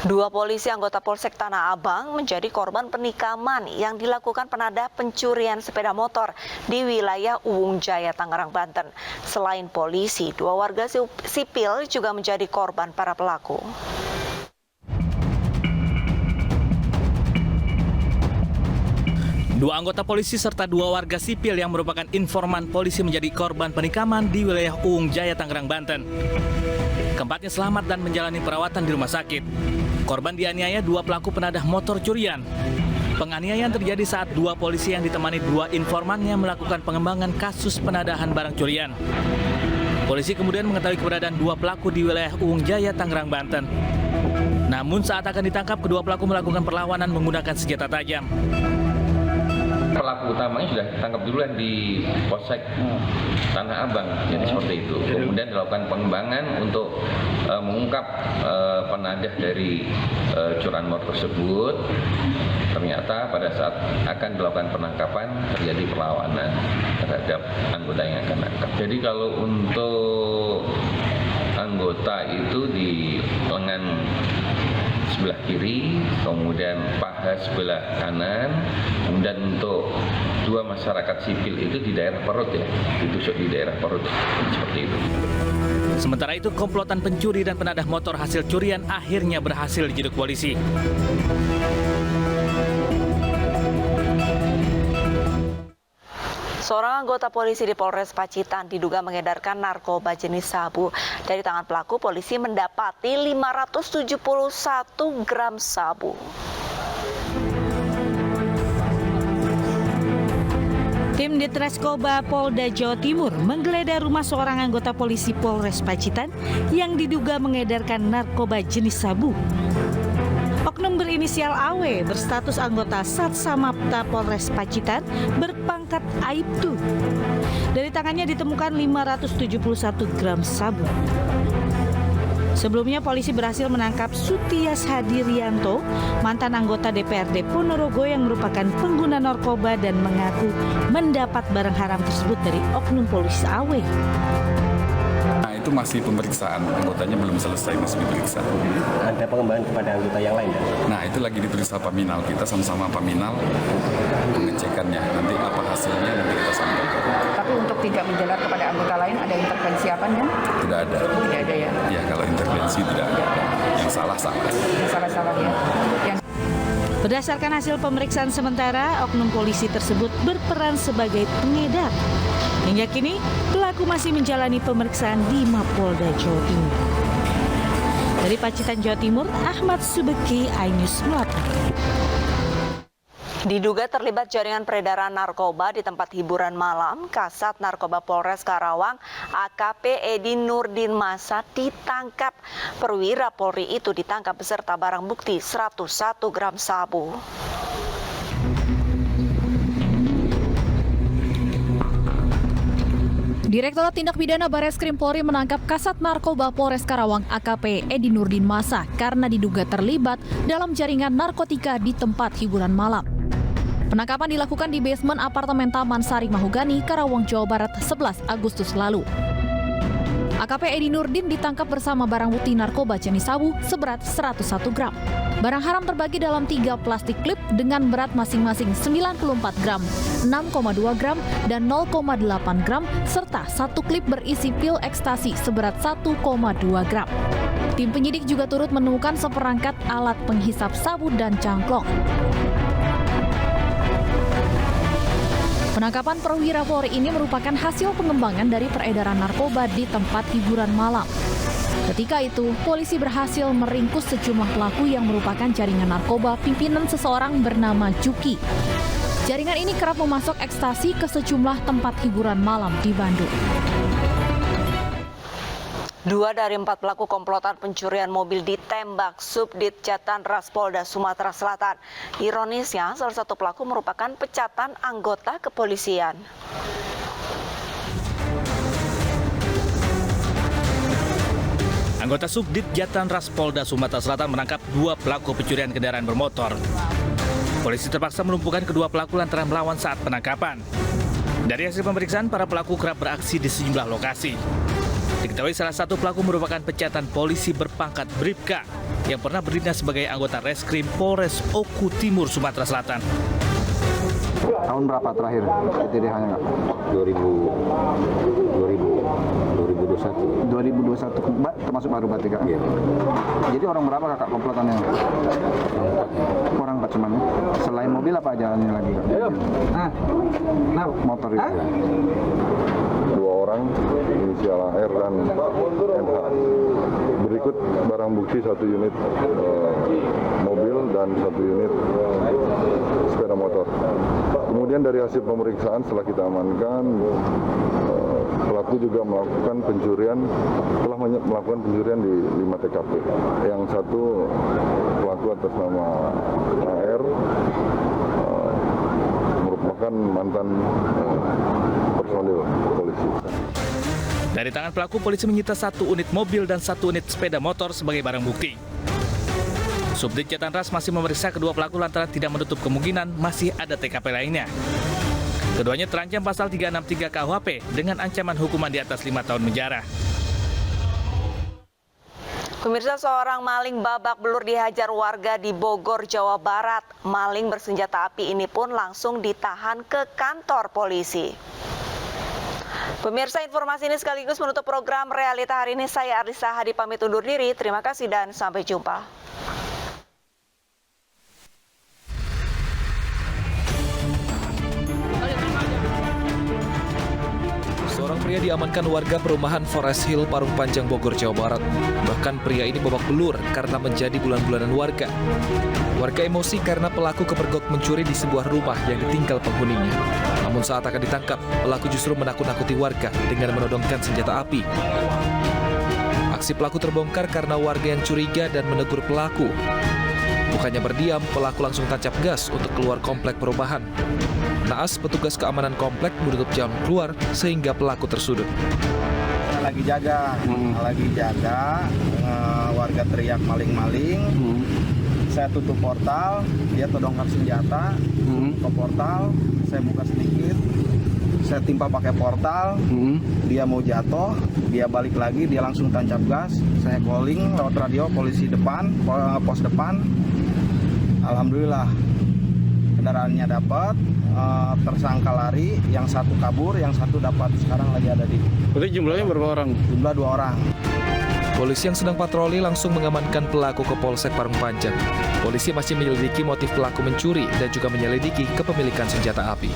Dua polisi anggota Polsek Tanah Abang menjadi korban penikaman yang dilakukan penadah pencurian sepeda motor di wilayah Uwung Jaya, Tangerang, Banten. Selain polisi, dua warga sipil juga menjadi korban para pelaku. Dua anggota polisi serta dua warga sipil yang merupakan informan polisi menjadi korban penikaman di wilayah Uwung Jaya, Tangerang, Banten. Keempatnya selamat dan menjalani perawatan di rumah sakit. Korban dianiaya dua pelaku penadah motor curian. Penganiayaan terjadi saat dua polisi yang ditemani dua informannya melakukan pengembangan kasus penadahan barang curian. Polisi kemudian mengetahui keberadaan dua pelaku di wilayah Uwung Jaya, Tangerang, Banten. Namun saat akan ditangkap, kedua pelaku melakukan perlawanan menggunakan senjata tajam. Pelaku utamanya sudah ditangkap duluan di Polsek Tanah Abang, jadi seperti itu. Kemudian dilakukan pengembangan untuk mengungkap penadah dari curian motor tersebut. Ternyata pada saat akan dilakukan penangkapan terjadi perlawanan terhadap anggota yang akan ditangkap. Jadi kalau untuk anggota itu di lengan sebelah kiri, kemudian paha sebelah kanan, kemudian untuk dua masyarakat sipil itu di daerah perut ya, ditusuk di daerah perut, seperti itu. Sementara itu, komplotan pencuri dan penadah motor hasil curian akhirnya berhasil dijeduk polisi. Seorang anggota polisi di Polres Pacitan diduga mengedarkan narkoba jenis sabu. Dari tangan pelaku, polisi mendapati 571 gram sabu. Tim Ditreskoba Polda Jawa Timur menggeledah rumah seorang anggota polisi Polres Pacitan yang diduga mengedarkan narkoba jenis sabu. Oknum berinisial AW berstatus anggota Satsamapta Polres Pacitan berpangkat Aibtu. Dari tangannya ditemukan 571 gram sabu. Sebelumnya polisi berhasil menangkap Sutias Hadirianto, mantan anggota DPRD Ponorogo yang merupakan pengguna narkoba dan mengaku mendapat barang haram tersebut dari oknum polisi AW. Nah, itu masih pemeriksaan, anggotanya belum selesai, masih diperiksa. Ada pengembangan kepada anggota yang lain ya? Nah, itu lagi diperiksa Paminal, kita sama-sama Paminal pengecekannya. Nanti apa hasilnya nanti kita sampaikan. Tapi untuk tidak menjalar kepada anggota lain, ada intervensi apa ya? Tidak ada. Tidak ada ya? Ya, kalau intervensi tidak ada. Yang salah-salah. Yang salah-salah ya? Berdasarkan hasil pemeriksaan sementara, oknum polisi tersebut berperan sebagai pengedar. Hingga kini, pelaku masih menjalani pemeriksaan di Mapolda Jawa Timur. Dari Pacitan, Jawa Timur, Ahmad Subeki, iNews melaporkan. Diduga terlibat jaringan peredaran narkoba di tempat hiburan malam, Kasat Narkoba Polres Karawang AKP Edi Nurdin Masa ditangkap. Perwira Polri itu ditangkap beserta barang bukti 101 gram sabu. Direktorat Tindak Pidana Bareskrim Polri menangkap Kasat Narkoba Polres Karawang AKP Edi Nurdin Masa karena diduga terlibat dalam jaringan narkotika di tempat hiburan malam. Penangkapan dilakukan di basement apartemen Taman Sari Mahugani, Karawang, Jawa Barat 11 Agustus lalu. AKP Edi Nurdin ditangkap bersama barang bukti narkoba jenis sabu seberat 101 gram. Barang haram terbagi dalam 3 plastik klip dengan berat masing-masing 94 gram, 6,2 gram, dan 0,8 gram, serta 1 klip berisi pil ekstasi seberat 1,2 gram. Tim penyidik juga turut menemukan seperangkat alat penghisap sabu dan cangklong. Penangkapan perwira Polri ini merupakan hasil pengembangan dari peredaran narkoba di tempat hiburan malam. Ketika itu, polisi berhasil meringkus sejumlah pelaku yang merupakan jaringan narkoba pimpinan seseorang bernama Juki. Jaringan ini kerap memasok ekstasi ke sejumlah tempat hiburan malam di Bandung. 2 dari 4 pelaku komplotan pencurian mobil ditembak Subdit Jatantras Polda Sumatera Selatan. Ironisnya, salah satu pelaku merupakan pecatan anggota kepolisian. Anggota Subdit Jatantras Polda Sumatera Selatan menangkap 2 pelaku pencurian kendaraan bermotor. Polisi terpaksa melumpuhkan kedua pelaku lantaran melawan saat penangkapan. Dari hasil pemeriksaan, para pelaku kerap beraksi di sejumlah lokasi. Diketahui salah satu pelaku merupakan pecatan polisi berpangkat Bribka. yang pernah berdinas sebagai anggota Reskrim Polres Oku Timur, Sumatera Selatan. Tahun berapa terakhir PTDH-nya nggak? 2021, termasuk baru berarti kak? Iya. Jadi orang berapa kakak komplotannya? Orang 4 cuman. Selain mobil apa jalannya lagi? Motor itu. 2 orang, inisial AR dan MH. Berikut barang bukti 1 unit mobil dan 1 unit sepeda motor. Kemudian dari hasil pemeriksaan setelah kita amankan, pelaku juga melakukan pencurian, telah melakukan pencurian di 5 TKP. Yang satu pelaku atas nama AR merupakan mantan personil polisi. Dari tangan pelaku, polisi menyita 1 unit mobil dan 1 unit sepeda motor sebagai barang bukti. Subdit Jatanras masih memeriksa kedua pelaku lantaran tidak menutup kemungkinan masih ada TKP lainnya. Keduanya terancam pasal 363 KUHP dengan ancaman hukuman di atas 5 tahun penjara. Pemirsa, seorang maling babak belur dihajar warga di Bogor, Jawa Barat. Maling bersenjata api ini pun langsung ditahan ke kantor polisi. Pemirsa, informasi ini sekaligus menutup program Realita hari ini. Saya Arisa Hadi pamit undur diri. Terima kasih dan sampai jumpa. Seorang pria diamankan warga perumahan Forest Hill, Parung Panjang, Bogor, Jawa Barat. Bahkan pria ini babak belur karena menjadi bulan-bulanan warga. Warga emosi karena pelaku kepergok mencuri di sebuah rumah yang ditinggal penghuninya. Namun saat akan ditangkap, pelaku justru menakut-nakuti warga dengan menodongkan senjata api. Aksi pelaku terbongkar karena warga yang curiga dan menegur pelaku. Bukannya berdiam, pelaku langsung tancap gas untuk keluar komplek perumahan. Naas, petugas keamanan komplek menutup jalan keluar sehingga pelaku tersudut. Lagi jaga, warga teriak maling-maling. Saya tutup portal, dia todongkan senjata, ke portal, saya buka sedikit, saya timpa pakai portal, dia mau jatuh, dia balik lagi, dia langsung tancap gas, saya calling lewat radio polisi depan, pos depan. Alhamdulillah kendaraannya dapat, tersangka lari, yang satu kabur, yang satu dapat, sekarang lagi ada di. Berarti jumlahnya berapa orang? Jumlah 2 orang. Polisi yang sedang patroli langsung mengamankan pelaku ke Polsek Parung Panjang. Polisi masih menyelidiki motif pelaku mencuri dan juga menyelidiki kepemilikan senjata api.